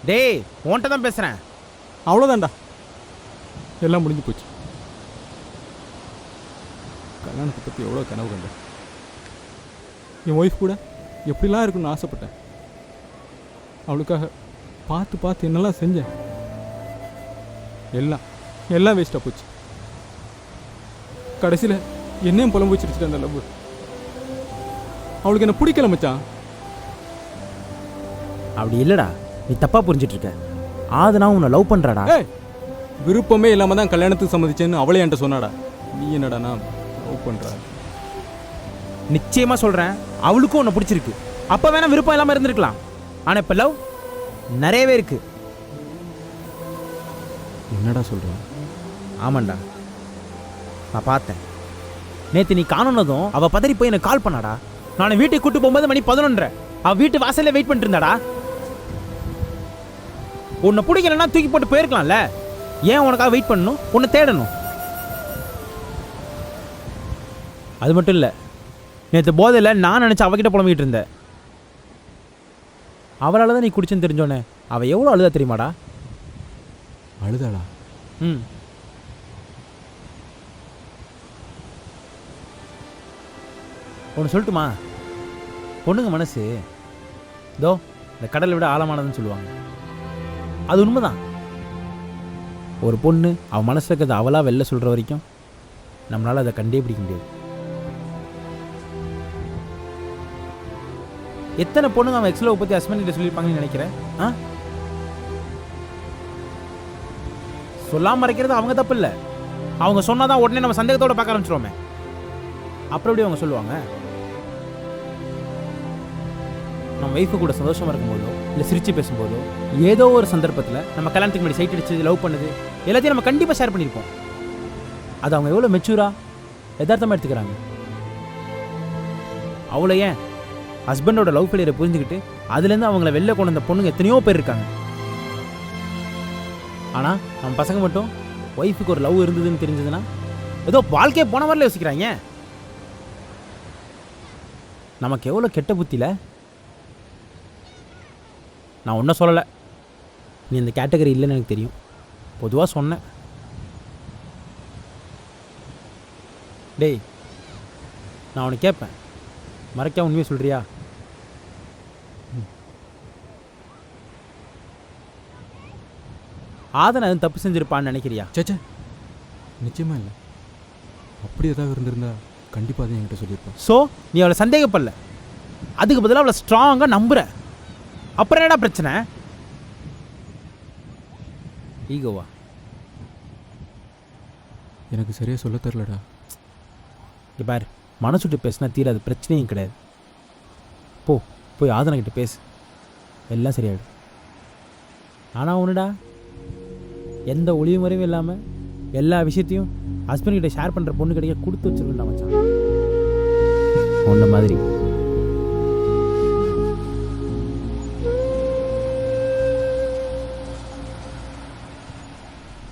டேய் உன்கிட்ட தான் பேசுகிறேன். அவ்வளோதான்டா, எல்லாம் முடிஞ்சு போச்சு. கல்யாணத்தை பற்றி எவ்வளோ கனவு கண்டேன். என் ஒய்ஃப் கூட எப்படிலாம் இருக்குன்னு ஆசைப்பட்டேன். அவளுக்காக பார்த்து பார்த்து என்னெல்லாம் செஞ்சேன். எல்லாம் வேஸ்ட்டாக போச்சு. கடைசியில் என்னையும் புலம்பு வச்சிருச்சு அந்த லவ். அவளுக்கு என்ன பிடிக்கல மச்சான். அப்படி இல்லைடா, நீ தப்பாக புரிஞ்சிட்டு இருக்க. ஆதனா உன்னை லவ் பண்ணுறாடா. விருப்பமே இல்லாமல் தான் கல்யாணத்துக்கு சம்மதிச்சேன்னு அவளே என்கிட்ட சொன்னாடா. நீ என்னடா நான் லவ் பண்ணுறா? நிச்சயமாக சொல்கிறேன், அவளுக்கும் உன்னை பிடிச்சிருக்கு. அப்போ வேணா விருப்பம் இல்லாமல் இருந்திருக்கலாம். ஆனால் இப்போ லவ் நிறையவே இருக்கு. என்னடா சொல்கிற? ஆமாண்டா, நான் பார்த்தேன். நேற்று நீ காணுனதும் அவள் பதறி போய் எனக்கு கால் பண்ணாடா. நான் வீட்டுக்கு கூட்டு போகும்போது மணி 11:30. அவள் வீட்டு வாசல்ல வெயிட் பண்ணிட்டு இருந்தாடா. உன்னை பிடிக்கலன்னா தூக்கி போட்டு போயிருக்கலாம்ல. ஏன் உனக்காக வெயிட் பண்ணணும், உன்னை தேடணும்? அது மட்டும் இல்லை, நேற்று போதையில் நான் நினச்சி அவகிட்ட புலம்பிக்கிட்டு இருந்தேன். அவளால் தான் நீ குடிச்சுன்னு தெரிஞ்சோன்னே அவள் எவ்வளோ அழுதா தெரியுமாடா? அழுதாளா? ம். ஒன்று சொல்லட்டுமா? பொண்ணுங்க மனசு இதோ இந்த கடலை விட ஆழமானதுன்னு சொல்லுவாங்க. அது உண்மைதான். ஒரு பொண்ணு அவன் மனசில் இருக்கிறது அவளாக வெளில சொல்கிற வரைக்கும் நம்மளால் அதை கண்டே பிடிக்க முடியாது. எத்தனை பொண்ணுங்க அவன் எக்ஸ்லவை பற்றி ஹஸ்பண்ட் கிட்ட சொல்லியிருப்பாங்கன்னு நினைக்கிறேன். சொல்லாமல் மறைக்கிறது அவங்க தப்பு இல்லை. அவங்க சொன்னாதான் உடனே நம்ம சந்தேகத்தோட பார்க்க ஆரம்பிச்சிருவோமே. அப்புறம் எப்படி அவங்க சொல்லுவாங்க? நம்ம ஒய்ஃபு கூட சந்தோஷமாக இருக்கும்போதோ இல்லை சிரித்து பேசும்போதோ ஏதோ ஒரு சந்தர்ப்பத்தில் நம்ம கல்யாணத்துக்கு முன்னாடி சைட் அடிச்சு லவ் பண்ணுது எல்லாத்தையும் நம்ம கண்டிப்பாக ஷேர் பண்ணியிருப்போம். அது அவங்க எவ்வளோ மெச்சூராக யதார்த்தமாக எடுத்துக்கிறாங்க. அவ்வளோ ஏன் ஹஸ்பண்டோட லவ் ஃபெயிலியரை புரிஞ்சுக்கிட்டு அதுலேருந்து அவங்கள வெளில கொண்டு வந்த பொண்ணுங்க எத்தனையோ பேர் இருக்காங்க. ஆனால் நம்ம பசங்க மட்டும் ஒய்ஃபுக்கு ஒரு லவ் இருந்ததுன்னு தெரிஞ்சதுன்னா ஏதோ வாழ்க்கையை போன மாதிரில யோசிக்கிறாங்க. நமக்கு எவ்வளோ கெட்ட புத்தியில். நான் ஒன்றும் சொல்லலை, நீ இந்த கேட்டகரி இல்லைன்னு எனக்கு தெரியும். பொதுவாக சொன்னேன். டேய், நான் உனக்கு கேட்பேன், மறைக்காம உண்மையை சொல்கிறியா? ஆதனை அது தப்பு செஞ்சிருப்பான்னு நினைக்கிறியா? சேச்சே, நிச்சயமா இல்லை. அப்படி ஏதாவது இருந்திருந்தா கண்டிப்பாக அதை என்கிட்ட சொல்லியிருப்பேன். ஸோ நீ அவளை சந்தேகப்படல, அதுக்கு பதிலாக அவளை ஸ்ட்ராங்காக நம்புற. அப்புறம் என்னடா பிரச்சனை? ஈகோவா? எனக்கு சரியாக சொல்ல தெரிலடா. பாரு, மனசு விட்டு பேசினா தீராது, பிரச்சனையும் கிடையாது. போய் ஆதனை கிட்ட பேசு, எல்லாம் சரியாயிடும். ஆனால் ஒன்றுடா, எந்த ஒளிவு முறையும் இல்லாமல் எல்லா விஷயத்தையும் ஹஸ்பண்ட் கிட்ட ஷேர் பண்ணுற பொண்ணு கிடைக்க கொடுத்து வச்சிருக்கா மச்சான். ஒன்றை மாதிரி